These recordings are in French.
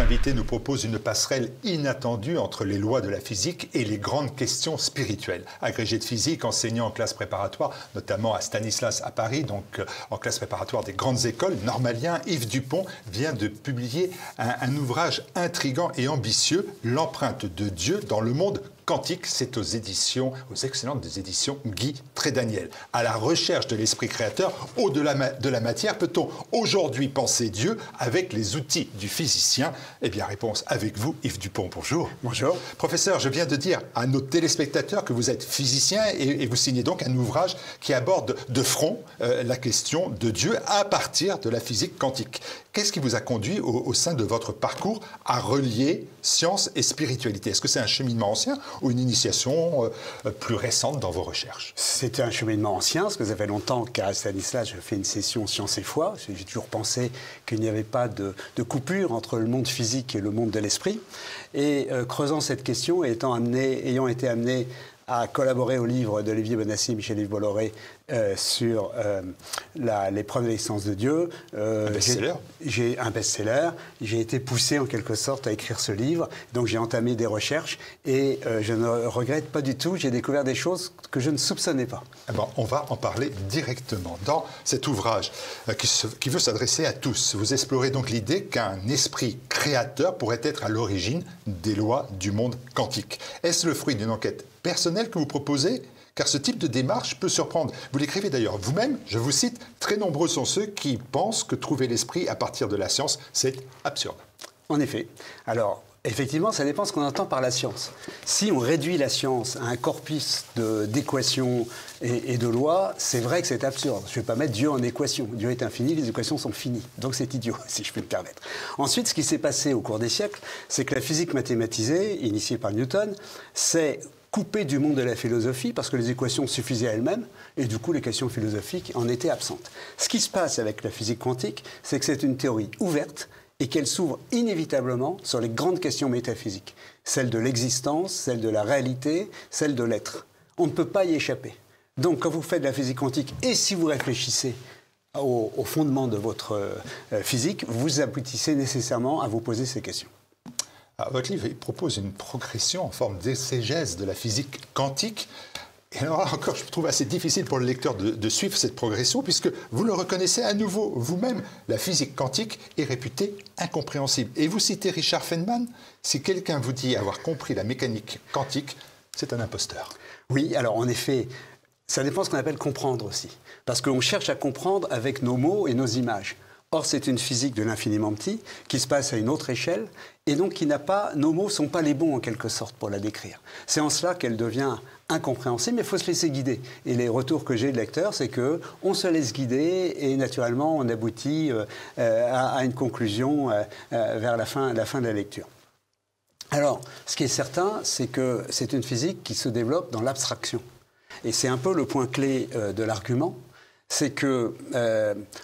invité nous propose une passerelle inattendue entre les lois de la physique et les grandes questions spirituelles. Agrégé de physique, enseignant en classe préparatoire, notamment à Stanislas à Paris, donc en classe préparatoire des grandes écoles, normalien Yves Dupont vient de publier un ouvrage intrigant et ambitieux, L'empreinte de Dieu dans le monde quantique. C'est aux excellentes éditions Guy Trédaniel. À la recherche de l'esprit créateur, au-delà de la matière, peut-on aujourd'hui penser Dieu avec les outils du physicien? Eh bien, réponse avec vous, Yves Dupont. Bonjour. Bonjour. Professeur, je viens de dire à nos téléspectateurs que vous êtes physicien et vous signez donc un ouvrage qui aborde de front la question de Dieu à partir de la physique quantique. Qu'est-ce qui vous a conduit au sein de votre parcours à relier science et spiritualité? Est-ce que c'est un cheminement ancien ou une initiation plus récente dans vos recherches? C'était un cheminement ancien, parce que ça fait longtemps qu'à Stanislas, je fais une session science et foi. J'ai toujours pensé qu'il n'y avait pas de coupure entre le monde physique et le monde de l'esprit. Et creusant cette question, ayant été amené à collaborer au livre d'Olivier Bonassi et Michel-Yves Bolloré sur l'épreuve de l'existence de Dieu. Un best-seller. J'ai un best-seller. J'ai été poussé en quelque sorte à écrire ce livre. Donc j'ai entamé des recherches et je ne regrette pas du tout. J'ai découvert des choses que je ne soupçonnais pas. Eh ben, on va en parler directement. Dans cet ouvrage qui veut s'adresser à tous, vous explorez donc l'idée qu'un esprit créateur pourrait être à l'origine des lois du monde quantique. Est-ce le fruit d'une enquête personnelle que vous proposez? Car ce type de démarche peut surprendre. Vous l'écrivez d'ailleurs vous-même, je vous cite, « Très nombreux sont ceux qui pensent que trouver l'esprit à partir de la science, c'est absurde ». En effet. Alors, effectivement, ça dépend de ce qu'on entend par la science. Si on réduit la science à un corpus d'équations et de lois, c'est vrai que c'est absurde. Je ne vais pas mettre Dieu en équation. Dieu est infini, les équations sont finies. Donc c'est idiot, si je peux me permettre. Ensuite, ce qui s'est passé au cours des siècles, c'est que la physique mathématisée, initiée par Newton, c'est coupée du monde de la philosophie parce que les équations suffisaient à elles-mêmes et du coup les questions philosophiques en étaient absentes. Ce qui se passe avec la physique quantique, c'est que c'est une théorie ouverte et qu'elle s'ouvre inévitablement sur les grandes questions métaphysiques, celles de l'existence, celles de la réalité, celles de l'être. On ne peut pas y échapper. Donc quand vous faites de la physique quantique et si vous réfléchissez au fondement de votre physique, vous aboutissez nécessairement à vous poser ces questions. Alors, votre livre propose une progression en forme d'exégèse de la physique quantique. Et alors là encore, je trouve assez difficile pour le lecteur de suivre cette progression, puisque vous le reconnaissez à nouveau vous-même, la physique quantique est réputée incompréhensible. Et vous citez Richard Feynman, si quelqu'un vous dit avoir compris la mécanique quantique, c'est un imposteur. Oui, alors en effet, ça dépend de ce qu'on appelle comprendre aussi. Parce qu'on cherche à comprendre avec nos mots et nos images. Or, c'est une physique de l'infiniment petit qui se passe à une autre échelle et donc qui n'a pas, nos mots ne sont pas les bons en quelque sorte pour la décrire. C'est en cela qu'elle devient incompréhensible, mais il faut se laisser guider. Et les retours que j'ai de lecteurs, c'est qu'on se laisse guider et naturellement on aboutit à une conclusion vers la fin de la lecture. Alors, ce qui est certain, c'est que c'est une physique qui se développe dans l'abstraction. Et c'est un peu le point clé de l'argument. C'est que,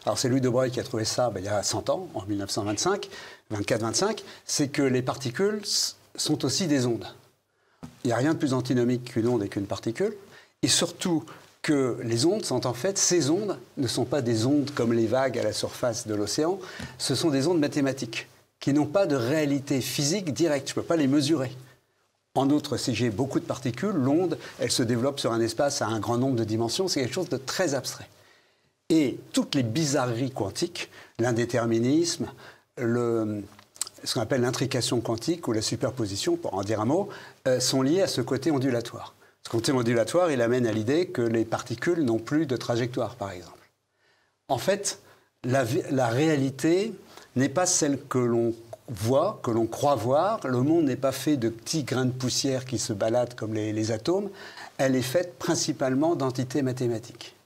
alors c'est Louis de Broglie qui a trouvé ça il y a 100 ans, en 1925, 24-25, c'est que les particules sont aussi des ondes. Il n'y a rien de plus antinomique qu'une onde et qu'une particule, et surtout que les ondes sont en fait, ces ondes ne sont pas des ondes comme les vagues à la surface de l'océan, ce sont des ondes mathématiques qui n'ont pas de réalité physique directe, je ne peux pas les mesurer. En outre, si j'ai beaucoup de particules, l'onde, elle se développe sur un espace à un grand nombre de dimensions, c'est quelque chose de très abstrait. Et toutes les bizarreries quantiques, l'indéterminisme, ce qu'on appelle l'intrication quantique ou la superposition, pour en dire un mot, sont liées à ce côté ondulatoire. Ce côté ondulatoire, il amène à l'idée que les particules n'ont plus de trajectoire, par exemple. En fait, la réalité n'est pas celle que l'on voit, que l'on croit voir. Le monde n'est pas fait de petits grains de poussière qui se baladent comme les atomes. Elle est faite principalement d'entités mathématiques.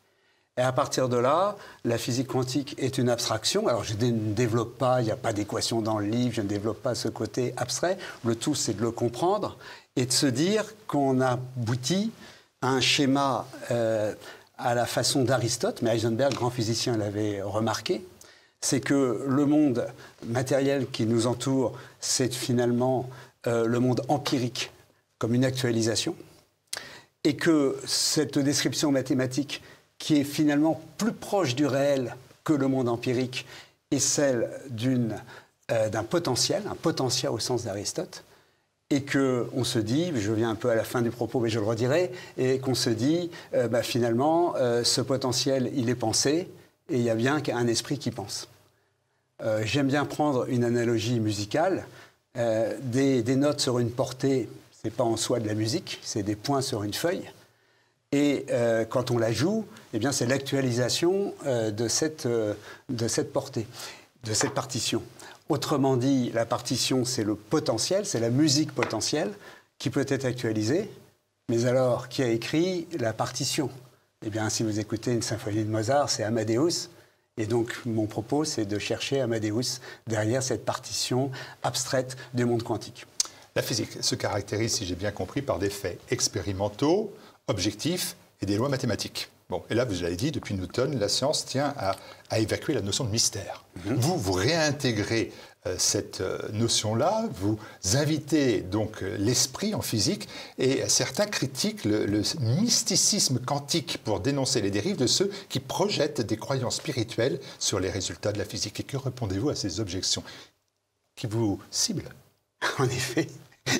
Et à partir de là, la physique quantique est une abstraction. Alors je ne développe pas, il n'y a pas d'équation dans le livre, je ne développe pas ce côté abstrait. Le tout, c'est de le comprendre et de se dire qu'on aboutit à un schéma à la façon d'Aristote, mais Heisenberg, grand physicien, l'avait remarqué. C'est que le monde matériel qui nous entoure, c'est finalement le monde empirique comme une actualisation. Et que cette description mathématique qui est finalement plus proche du réel que le monde empirique, est celle d'une d'un potentiel, un potentiel au sens d'Aristote, et qu'on se dit, je viens un peu à la fin du propos, mais je le redirai, et qu'on se dit, finalement, ce potentiel, il est pensé, et il y a bien un esprit qui pense. J'aime bien prendre une analogie musicale. Des notes sur une portée, ce n'est pas en soi de la musique, c'est des points sur une feuille. Et quand on la joue, eh bien, c'est l'actualisation de cette portée, de cette partition. Autrement dit, la partition, c'est le potentiel, c'est la musique potentielle qui peut être actualisée. Mais alors, qui a écrit la partition? Eh bien, si vous écoutez une symphonie de Mozart, c'est Amadeus. Et donc, mon propos, c'est de chercher Amadeus derrière cette partition abstraite du monde quantique. La physique se caractérise, si j'ai bien compris, par des faits expérimentaux, objectifs et des lois mathématiques. Bon, et là, vous l'avez dit, depuis Newton, la science tient à évacuer la notion de mystère. Vous réintégrez cette notion-là, vous invitez donc l'esprit en physique, et certains critiquent le mysticisme quantique pour dénoncer les dérives de ceux qui projettent des croyances spirituelles sur les résultats de la physique. Et que répondez-vous à ces objections qui vous ciblent? En effet,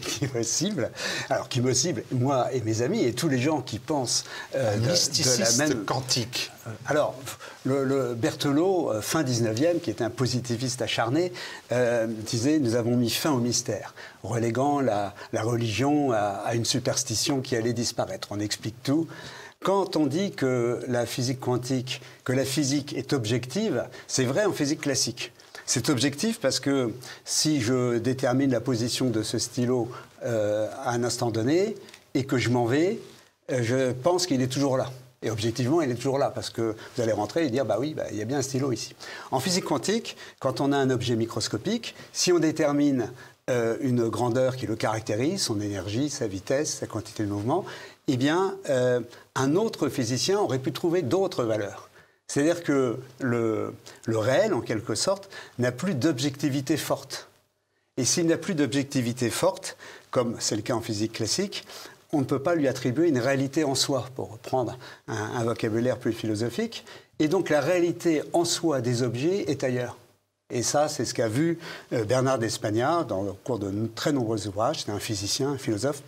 qui me cible, alors qui me cible, moi et mes amis, et tous les gens qui pensent mysticiste de la même... quantique. Alors, le Berthelot, fin 19e, qui était un positiviste acharné, disait « Nous avons mis fin au mystère », reléguant la religion à une superstition qui allait disparaître. On explique tout. Quand on dit que la physique quantique, que la physique est objective, c'est vrai en physique classique. C'est objectif parce que si je détermine la position de ce stylo à un instant donné et que je m'en vais, je pense qu'il est toujours là. Et objectivement, il est toujours là parce que vous allez rentrer et dire « bah oui, il y a bien un stylo ici ». En physique quantique, quand on a un objet microscopique, si on détermine une grandeur qui le caractérise, son énergie, sa vitesse, sa quantité de mouvement, eh bien, un autre physicien aurait pu trouver d'autres valeurs. C'est-à-dire que le réel, en quelque sorte, n'a plus d'objectivité forte. Et s'il n'a plus d'objectivité forte, comme c'est le cas en physique classique, on ne peut pas lui attribuer une réalité en soi, pour reprendre un vocabulaire plus philosophique. Et donc la réalité en soi des objets est ailleurs. Et ça, c'est ce qu'a vu Bernard d'Espagna dans le cours de très nombreux ouvrages. C'est un physicien, un philosophe,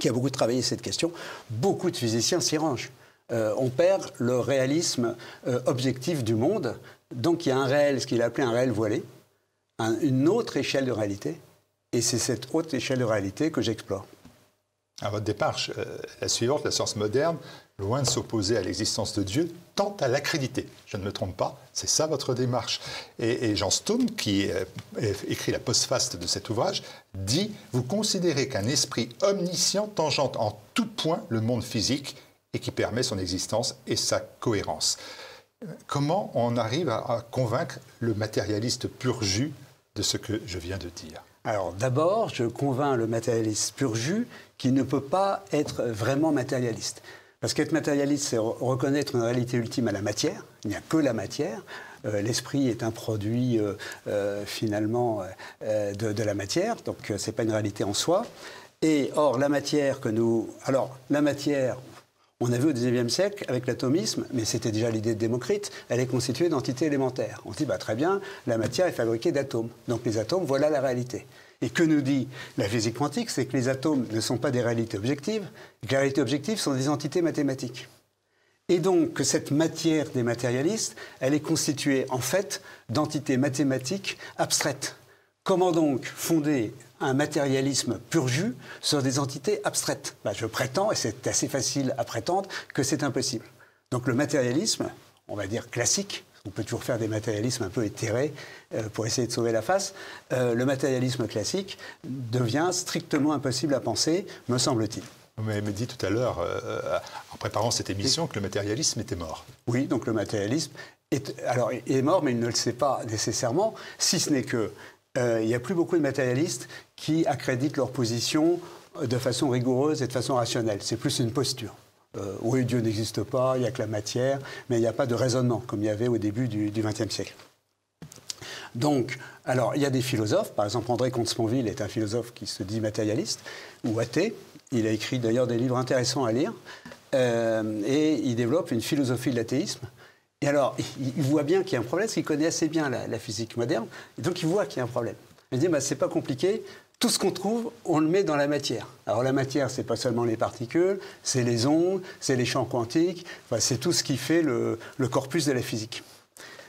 qui a beaucoup travaillé cette question. Beaucoup de physiciens s'y rangent. On perd le réalisme objectif du monde. Donc il y a un réel, ce qu'il a appelé un réel voilé, une autre échelle de réalité. Et c'est cette autre échelle de réalité que j'explore. À votre démarche, la suivante, la science moderne, loin de s'opposer à l'existence de Dieu, tente à l'accréditer. Je ne me trompe pas, c'est ça votre démarche. Et Jean Stone, qui écrit la postface de cet ouvrage, dit « Vous considérez qu'un esprit omniscient tangente en tout point le monde physique et qui permet son existence et sa cohérence. » Comment on arrive à convaincre le matérialiste pur jus de ce que je viens de dire? Alors d'abord, je convainc le matérialiste pur jus qu'il ne peut pas être vraiment matérialiste. Parce qu'être matérialiste, c'est reconnaître une réalité ultime à la matière. Il n'y a que la matière. L'esprit est un produit finalement de la matière, donc ce n'est pas une réalité en soi. Et or, la matière que nous... Alors, la matière... On a vu au XIXe siècle, avec l'atomisme, mais c'était déjà l'idée de Démocrite, elle est constituée d'entités élémentaires. On se dit, très bien, la matière est fabriquée d'atomes. Donc les atomes, voilà la réalité. Et que nous dit la physique quantique, c'est que les atomes ne sont pas des réalités objectives, et que les réalités objectives sont des entités mathématiques. Et donc que cette matière des matérialistes, elle est constituée en fait d'entités mathématiques abstraites. Comment donc fonder un matérialisme pur jus sur des entités abstraites? Je prétends, et c'est assez facile à prétendre, que c'est impossible. Donc le matérialisme, on va dire classique, on peut toujours faire des matérialismes un peu éthérés pour essayer de sauver la face, le matérialisme classique devient strictement impossible à penser, me semble-t-il. Vous m'avez dit tout à l'heure, en préparant cette émission, que le matérialisme était mort. Oui, donc le matérialisme est mort, mais il ne le sait pas nécessairement, si ce n'est que il n'y a plus beaucoup de matérialistes qui accréditent leur position de façon rigoureuse et de façon rationnelle. C'est plus une posture. Oui, Dieu n'existe pas, il n'y a que la matière, mais il n'y a pas de raisonnement, comme il y avait au début du XXe siècle. Donc, alors, il y a des philosophes, par exemple André Comte-Sponville est un philosophe qui se dit matérialiste, ou athée. Il a écrit d'ailleurs des livres intéressants à lire, et il développe une philosophie de l'athéisme. Et alors, il voit bien qu'il y a un problème, parce qu'il connaît assez bien la physique moderne, et donc il voit qu'il y a un problème. Il dit, bah, c'est pas compliqué, tout ce qu'on trouve, on le met dans la matière. Alors la matière, c'est pas seulement les particules, c'est les ondes, c'est les champs quantiques, enfin, c'est tout ce qui fait le corpus de la physique.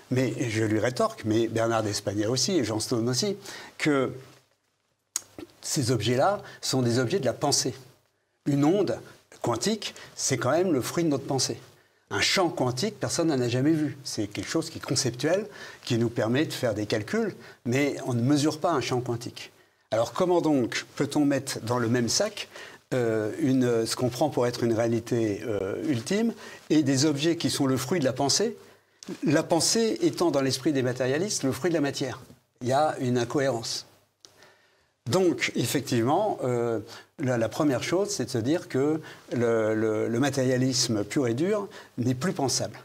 Mais je lui rétorque, mais Bernard d'Espagna aussi, et Jean Stone aussi, que ces objets-là sont des objets de la pensée. Une onde quantique, c'est quand même le fruit de notre pensée. Un champ quantique, personne n'en a jamais vu. C'est quelque chose qui est conceptuel, qui nous permet de faire des calculs, mais on ne mesure pas un champ quantique. Alors comment donc peut-on mettre dans le même sac ce qu'on prend pour être une réalité ultime et des objets qui sont le fruit de la pensée étant dans l'esprit des matérialistes le fruit de la matière? Il y a une incohérence. Donc, effectivement, la première chose, c'est de se dire que le matérialisme pur et dur n'est plus pensable.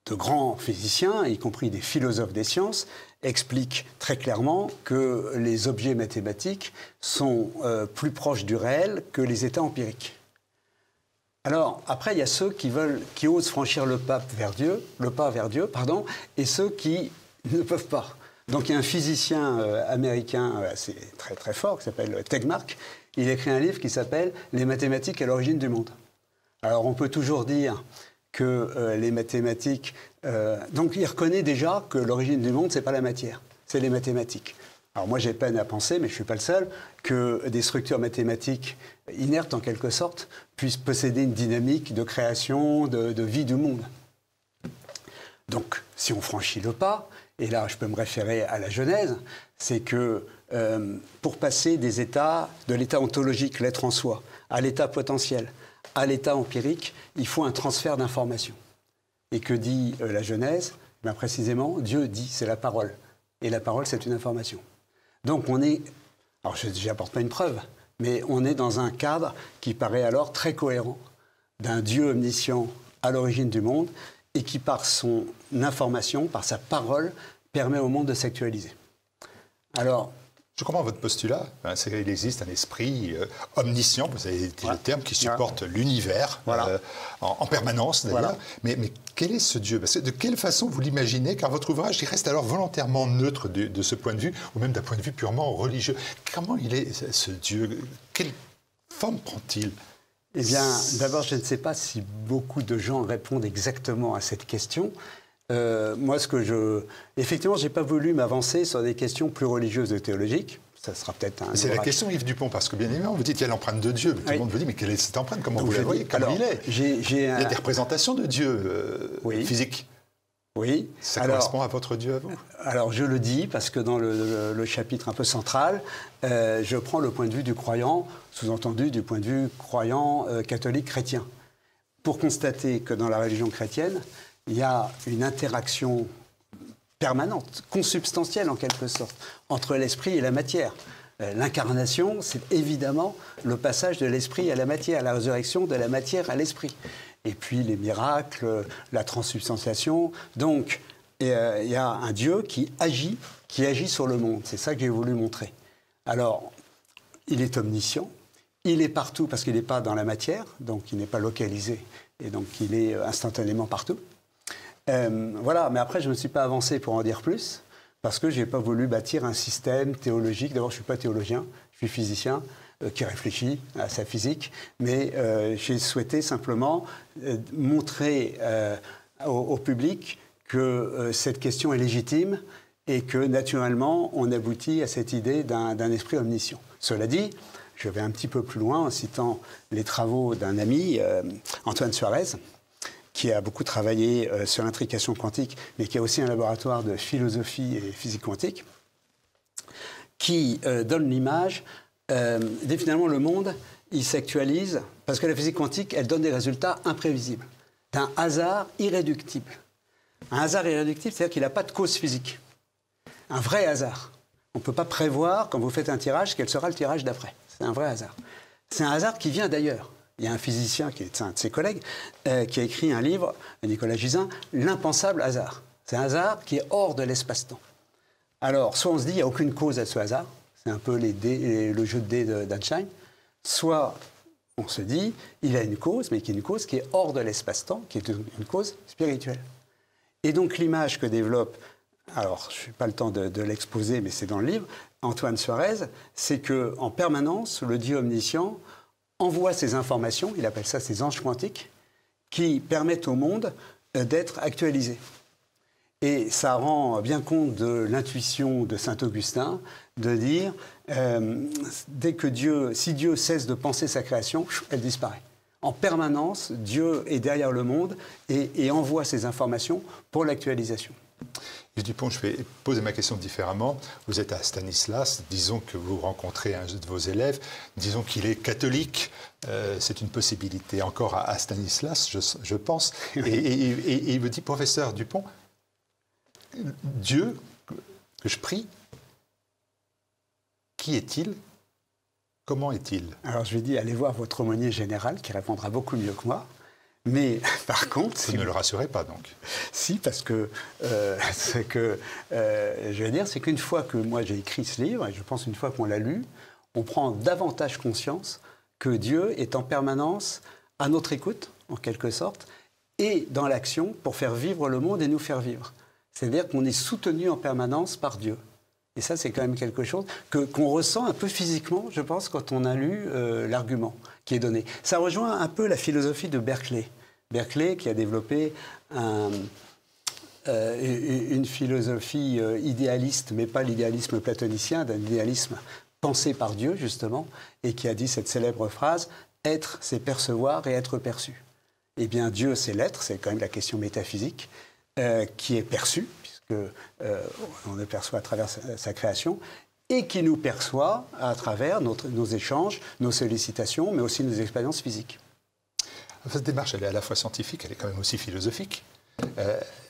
De grands physiciens, y compris des philosophes des sciences, expliquent très clairement que les objets mathématiques sont plus proches du réel que les états empiriques. Alors, après, il y a ceux qui osent franchir le pas vers Dieu, et ceux qui ne peuvent pas. Donc il y a un physicien américain assez très très fort qui s'appelle Tegmark. Il a écrit un livre qui s'appelle « Les mathématiques à l'origine du monde ». Alors on peut toujours dire que les mathématiques... donc il reconnaît déjà que l'origine du monde, ce n'est pas la matière, c'est les mathématiques. Alors moi j'ai peine à penser, mais je ne suis pas le seul, que des structures mathématiques inertes en quelque sorte puissent posséder une dynamique de création, de vie du monde. Donc si on franchit le pas... Et là, je peux me référer à la Genèse, c'est que pour passer des états, de l'état ontologique, l'être en soi, à l'état potentiel, à l'état empirique, il faut un transfert d'informations. Et que dit la Genèse? Ben précisément, Dieu dit, c'est la parole. Et la parole, c'est une information. Donc on est, alors je n'apporte pas une preuve, mais on est dans un cadre qui paraît alors très cohérent d'un Dieu omniscient à l'origine du monde, et qui, par son information, par sa parole, permet au monde de s'actualiser. Alors, je comprends votre postulat. C'est qu'il existe un esprit omniscient, vous avez dit le terme, qui supporte l'univers en permanence d'ailleurs. Mais quel est ce Dieu? Parce que de quelle façon vous l'imaginez? Car votre ouvrage il reste alors volontairement neutre de ce point de vue, ou même d'un point de vue purement religieux. Comment il est ce Dieu? Quelle forme prend-il? Eh bien, d'abord, je ne sais pas si beaucoup de gens répondent exactement à cette question. Moi, effectivement, je n'ai pas voulu m'avancer sur des questions plus religieuses et théologiques. Ça sera peut-être un... C'est la question, Yves Dupont, parce que bien évidemment, vous dites qu'il y a l'empreinte de Dieu. Mais tout le monde vous dit, mais quelle est cette empreinte? Comment vous la voyez? Comment il est? Il y a des représentations de Dieu physiques. Oui. Ça correspond à votre Dieu, à vous? Alors, je le dis parce que dans le chapitre un peu central, je prends le point de vue du croyant, sous-entendu du point de vue croyant catholique chrétien, pour constater que dans la religion chrétienne, il y a une interaction permanente, consubstantielle en quelque sorte, entre l'esprit et la matière. L'incarnation, c'est évidemment le passage de l'esprit à la matière, la résurrection de la matière à l'esprit. Et puis les miracles, la transsubstantiation. Donc, il y a un Dieu qui agit sur le monde. C'est ça que j'ai voulu montrer. Alors, il est omniscient, il est partout parce qu'il n'est pas dans la matière, donc il n'est pas localisé, et donc il est instantanément partout. Voilà, mais après, je ne me suis pas avancé pour en dire plus, parce que je n'ai pas voulu bâtir un système théologique. D'abord, je ne suis pas théologien, je suis physicien qui réfléchit à sa physique, mais j'ai souhaité simplement montrer au public que cette question est légitime et que, naturellement, on aboutit à cette idée d'un esprit omniscient. Cela dit, je vais un petit peu plus loin en citant les travaux d'un ami, Antoine Suarez, qui a beaucoup travaillé sur l'intrication quantique, mais qui a aussi un laboratoire de philosophie et physique quantique, qui donne l'image, finalement le monde, il s'actualise, parce que la physique quantique, elle donne des résultats imprévisibles, d'un hasard irréductible. Un hasard irréductible, c'est-à-dire qu'il n'a pas de cause physique. Un vrai hasard. On ne peut pas prévoir, quand vous faites un tirage, quel sera le tirage d'après. C'est un vrai hasard. C'est un hasard qui vient d'ailleurs. Il y a un physicien, qui est un de ses collègues, qui a écrit un livre, Nicolas Gisin, L'impensable hasard. C'est un hasard qui est hors de l'espace-temps. Alors, soit on se dit, il n'y a aucune cause à ce hasard, c'est un peu le jeu de dés d'Einstein, soit on se dit, il a une cause, mais qui est une cause qui est hors de l'espace-temps, qui est une cause spirituelle. Et donc l'image que développe, alors je n'ai pas le temps de l'exposer, mais c'est dans le livre, Antoine Suarez, c'est qu'en permanence, le Dieu omniscient envoie ces informations, il appelle ça ses anges quantiques, qui permettent au monde d'être actualisé. Et ça rend bien compte de l'intuition de saint Augustin de dire, si Dieu cesse de penser sa création, elle disparaît. En permanence, Dieu est derrière le monde et envoie ces informations pour l'actualisation. Yves Dupont, je vais poser ma question différemment. Vous êtes à Stanislas, disons que vous rencontrez un de vos élèves, disons qu'il est catholique, c'est une possibilité encore à Stanislas, je pense, et il me dit, professeur Dupont, Dieu que je prie, qui est-il? Comment est-il? Alors je lui dis, allez voir votre aumônier général qui répondra beaucoup mieux que moi. Mais par contre... Vous ne le rassurez pas donc? Si, parce que ce que je vais dire, c'est qu'une fois que moi j'ai écrit ce livre, et je pense une fois qu'on l'a lu, on prend davantage conscience que Dieu est en permanence à notre écoute, en quelque sorte, et dans l'action pour faire vivre le monde et nous faire vivre. C'est-à-dire qu'on est soutenu en permanence par Dieu. Et ça, c'est quand même quelque chose qu'on ressent un peu physiquement, je pense, quand on a lu l'argument qui est donné. Ça rejoint un peu la philosophie de Berkeley. Berkeley qui a développé une philosophie idéaliste, mais pas l'idéalisme platonicien, d'un idéalisme pensé par Dieu, justement, et qui a dit cette célèbre phrase « Être, c'est percevoir et être perçu ». Eh bien, Dieu, c'est l'être, c'est quand même la question métaphysique, qui est perçu, on le perçoit à travers sa création, et qui nous perçoit à travers nos échanges, nos sollicitations, mais aussi nos expériences physiques. Cette démarche, elle est à la fois scientifique, elle est quand même aussi philosophique.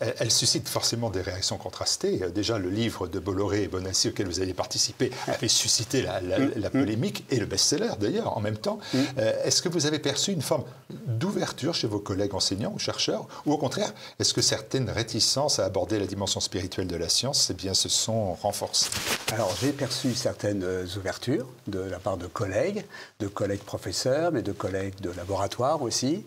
Elle suscite forcément des réactions contrastées. Déjà, le livre de Bolloré et Bonassi auquel vous avez participé a fait susciter la polémique et le best-seller d'ailleurs en même temps. Est-ce que vous avez perçu une forme d'ouverture chez vos collègues enseignants ou chercheurs, ou au contraire, est-ce que certaines réticences à aborder la dimension spirituelle de la science se sont renforcées? Alors, j'ai perçu certaines ouvertures de la part de collègues professeurs, mais de collègues de laboratoire aussi.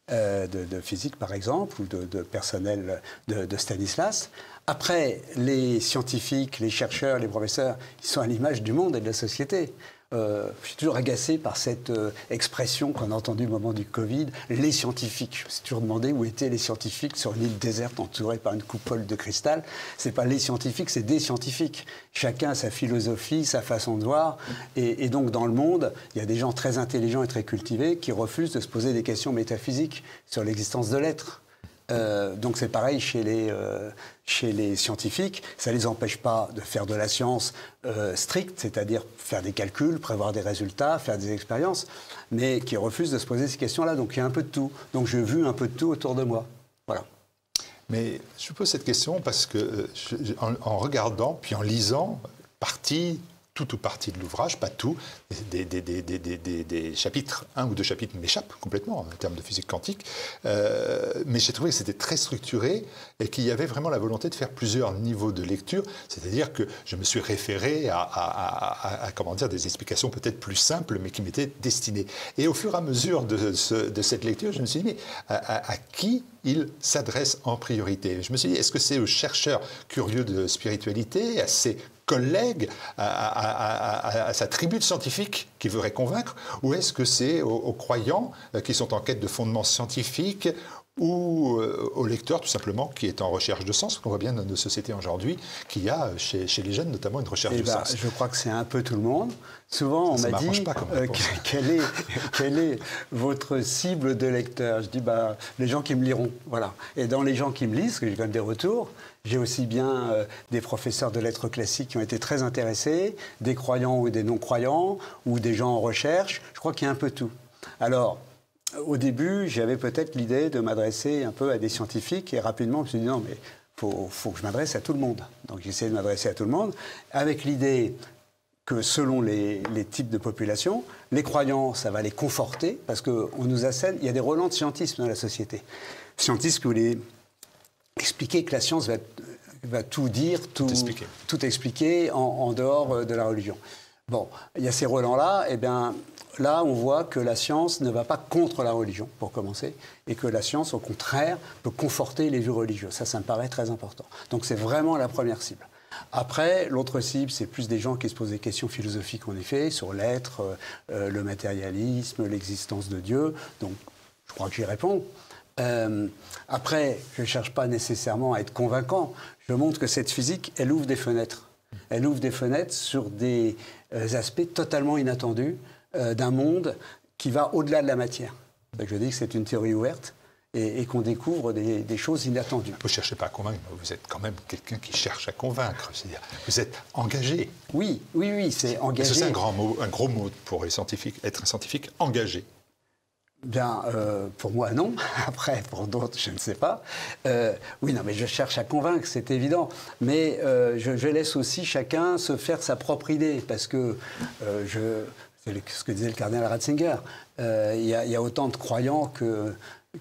De physique par exemple, ou de personnel de Stanislas. Après, les scientifiques, les chercheurs, les professeurs, ils sont à l'image du monde et de la société. Je suis toujours agacé par cette expression qu'on a entendue au moment du Covid, les scientifiques. Je me suis toujours demandé où étaient les scientifiques sur une île déserte entourée par une coupole de cristal. C'est pas les scientifiques, c'est des scientifiques. Chacun a sa philosophie, sa façon de voir. Et donc, dans le monde, il y a des gens très intelligents et très cultivés qui refusent de se poser des questions métaphysiques sur l'existence de l'être. Donc c'est pareil chez les scientifiques, ça ne les empêche pas de faire de la science stricte, c'est-à-dire faire des calculs, prévoir des résultats, faire des expériences, mais qui refusent de se poser ces questions-là. Donc il y a un peu de tout. Donc j'ai vu un peu de tout autour de moi. Voilà. Mais je vous pose cette question parce que en regardant, puis en lisant, tout ou partie de l'ouvrage, pas tout, des chapitres, un ou deux chapitres m'échappent complètement en termes de physique quantique, mais j'ai trouvé que c'était très structuré et qu'il y avait vraiment la volonté de faire plusieurs niveaux de lecture, c'est-à-dire que je me suis référé à comment dire, des explications peut-être plus simples, mais qui m'étaient destinées. Et au fur et à mesure de cette lecture, je me suis dit, mais à qui il s'adresse en priorité? Je me suis dit, est-ce que c'est aux chercheurs curieux de spiritualité, à ces collègues, à sa tribu de scientifiques qui voudrait convaincre, ou est-ce que c'est aux croyants qui sont en quête de fondements scientifiques, ou au lecteur tout simplement qui est en recherche de sens? On voit bien dans nos sociétés aujourd'hui qu'il y a chez les jeunes notamment une recherche de sens. Je crois que c'est un peu tout le monde. Souvent on m'a dit quelle est votre cible de lecteur? Je dis les gens qui me liront. Voilà. Et dans les gens qui me lisent, parce que j'ai quand même des retours, j'ai aussi bien des professeurs de lettres classiques qui ont été très intéressés, des croyants ou des non-croyants, ou des gens en recherche. Je crois qu'il y a un peu tout. Alors, au début, j'avais peut-être l'idée de m'adresser un peu à des scientifiques, et rapidement, je me suis dit non, mais faut que je m'adresse à tout le monde. Donc j'ai essayé de m'adresser à tout le monde, avec l'idée que selon les types de population, les croyants, ça va les conforter, parce qu'on nous assène, il y a des relents de scientisme dans la société. Scientisme qui voulait expliquer que la science va tout dire, tout expliquer en dehors de la religion. Bon, il y a ces relents-là, eh bien, là, on voit que la science ne va pas contre la religion, pour commencer, et que la science, au contraire, peut conforter les vues religieuses. Ça me paraît très important. Donc c'est vraiment la première cible. Après, l'autre cible, c'est plus des gens qui se posent des questions philosophiques, en effet, sur l'être, le matérialisme, l'existence de Dieu. Donc, je crois que j'y réponds. Après, je ne cherche pas nécessairement à être convaincant. Je montre que cette physique, elle ouvre des fenêtres. Elle ouvre des fenêtres sur des aspects totalement inattendus d'un monde qui va au-delà de la matière. Donc, je dis que c'est une théorie ouverte et qu'on découvre des choses inattendues. Vous ne cherchez pas à convaincre, mais vous êtes quand même quelqu'un qui cherche à convaincre. C'est-à-dire, vous êtes engagé. Oui, c'est engagé. C'est un gros mot pour les scientifiques, être un scientifique engagé. Bien, pour moi, non. Après, pour d'autres, je ne sais pas. Oui, non, mais je cherche à convaincre, c'est évident. Mais je laisse aussi chacun se faire sa propre idée, parce que c'est ce que disait le cardinal Ratzinger. Il y a autant de croyants que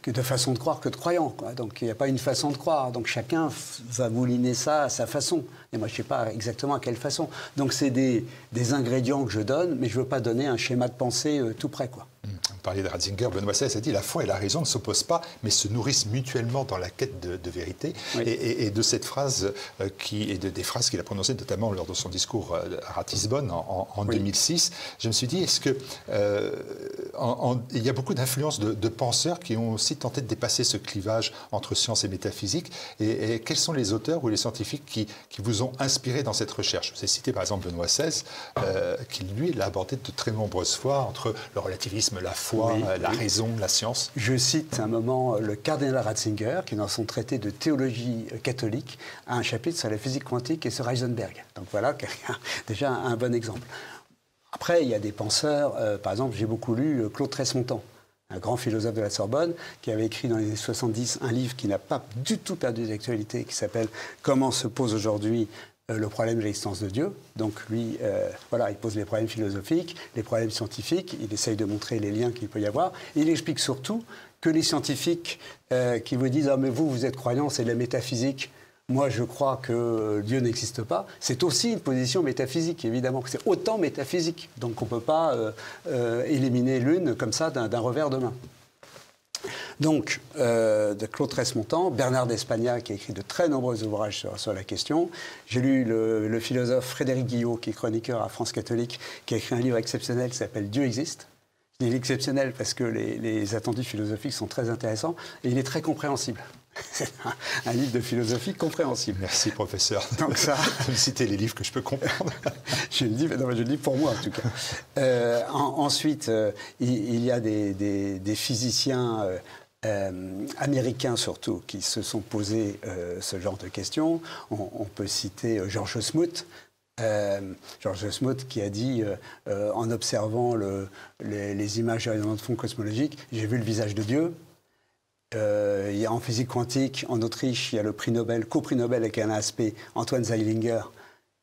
de façons de croire que de croyants, quoi. Donc il n'y a pas une façon de croire. Donc chacun va mouliner ça à sa façon. Et moi, je ne sais pas exactement à quelle façon. Donc c'est des ingrédients que je donne, mais je ne veux pas donner un schéma de pensée tout près, quoi. Vous parliez de Ratzinger, Benoît XVI a dit « La foi et la raison ne s'opposent pas, mais se nourrissent mutuellement dans la quête de vérité. Oui. » Et de cette phrase, des phrases qu'il a prononcées, notamment lors de son discours à Ratisbonne en 2006, je me suis dit, est-ce que il y a beaucoup d'influences de penseurs qui ont aussi tenté de dépasser ce clivage entre science et métaphysique, et quels sont les auteurs ou les scientifiques qui vous ont inspiré dans cette recherche? Je vous ai cité par exemple Benoît XVI, qui lui l'a abordé de très nombreuses fois entre le relativisme, la foi, la raison, la science. Je cite un moment le cardinal Ratzinger, qui dans son traité de théologie catholique a un chapitre sur la physique quantique et sur Heisenberg. Donc voilà, déjà un bon exemple. Après, il y a des penseurs, par exemple, j'ai beaucoup lu Claude Tresmontant, un grand philosophe de la Sorbonne, qui avait écrit dans les années 70 un livre qui n'a pas du tout perdu d'actualité, qui s'appelle « Comment se pose aujourd'hui le problème de l'existence de Dieu ». Donc lui, voilà, il pose les problèmes philosophiques, les problèmes scientifiques, il essaye de montrer les liens qu'il peut y avoir. Et il explique surtout que les scientifiques qui vous disent « Ah mais vous êtes croyants, c'est de la métaphysique ». Moi, je crois que Dieu n'existe pas. C'est aussi une position métaphysique, évidemment. C'est autant métaphysique. Donc, on ne peut pas éliminer l'une comme ça d'un revers de main. Donc, de Claude Tresmontant, Bernard d'Espagna, qui a écrit de très nombreux ouvrages sur la question. J'ai lu le philosophe Frédéric Guillot, qui est chroniqueur à France Catholique, qui a écrit un livre exceptionnel qui s'appelle « Dieu existe ». Il est exceptionnel parce que les attendus philosophiques sont très intéressants et il est très compréhensible. C'est un livre de philosophie compréhensible. Merci, professeur. Donc ça, de me citer les livres que je peux comprendre. je le dis pour moi, en tout cas. Ensuite, il y a des physiciens américains, surtout, qui se sont posés ce genre de questions. On peut citer George Smoot. George Smoot qui a dit, en observant les images de fond cosmologiques, j'ai vu le visage de Dieu. Il y a en physique quantique, en Autriche, il y a le prix Nobel, co-prix Nobel avec un aspect, Antoine Zeilinger,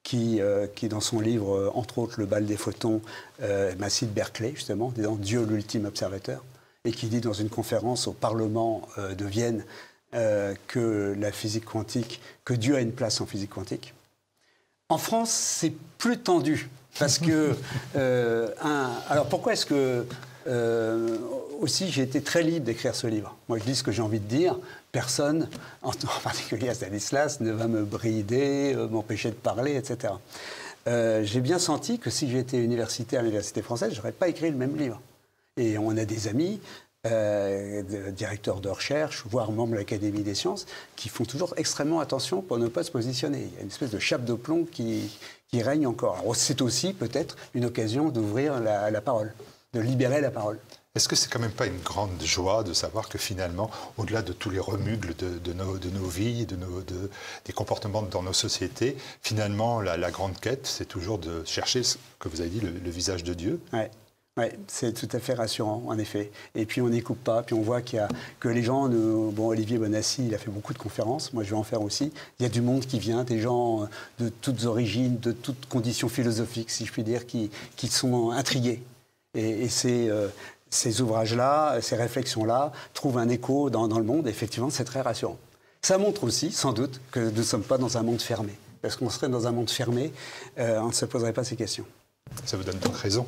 qui dans son livre, entre autres, Le bal des photons, m'a cité Berkeley, justement, disant Dieu l'ultime observateur, et qui dit dans une conférence au Parlement de Vienne que la physique quantique, que Dieu a une place en physique quantique. En France, c'est plus tendu, parce que... alors pourquoi est-ce que... aussi, j'ai été très libre d'écrire ce livre. Moi, je dis ce que j'ai envie de dire. Personne, en particulier à Stanislas, ne va me brider, m'empêcher de parler, etc. J'ai bien senti que si j'étais universitaire à l'Université française, je n'aurais pas écrit le même livre. Et on a des amis, directeurs de recherche, voire membres de l'Académie des sciences, qui font toujours extrêmement attention pour ne pas se positionner. Il y a une espèce de chape de plomb qui règne encore. Alors, c'est aussi peut-être une occasion d'ouvrir la parole, de libérer la parole. Est-ce que c'est quand même pas une grande joie de savoir que finalement, au-delà de tous les remugles de nos vies, des comportements dans nos sociétés, finalement, la grande quête, c'est toujours de chercher, ce que vous avez dit, le visage de Dieu? Oui, c'est tout à fait rassurant, en effet. Et puis on n'y coupe pas, puis on voit que les gens... Bon, Olivier Bonassi, il a fait beaucoup de conférences, moi je vais en faire aussi. Il y a du monde qui vient, des gens de toutes origines, de toutes conditions philosophiques, si je puis dire, qui sont intrigués. Et ces ouvrages-là, ces réflexions-là, trouvent un écho dans le monde. Effectivement, c'est très rassurant. Ça montre aussi, sans doute, que nous ne sommes pas dans un monde fermé. Parce qu'on serait dans un monde fermé, on ne se poserait pas ces questions. Ça vous donne donc raison.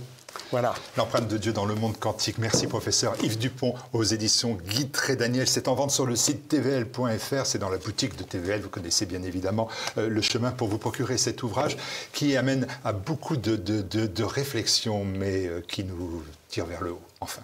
Voilà. L'empreinte de Dieu dans le monde quantique. Merci professeur Yves Dupont aux éditions Guy Trédaniel. C'est en vente sur le site tvl.fr, c'est dans la boutique de TVL. Vous connaissez bien évidemment le chemin pour vous procurer cet ouvrage qui amène à beaucoup de réflexions, mais qui nous tire vers le haut, enfin.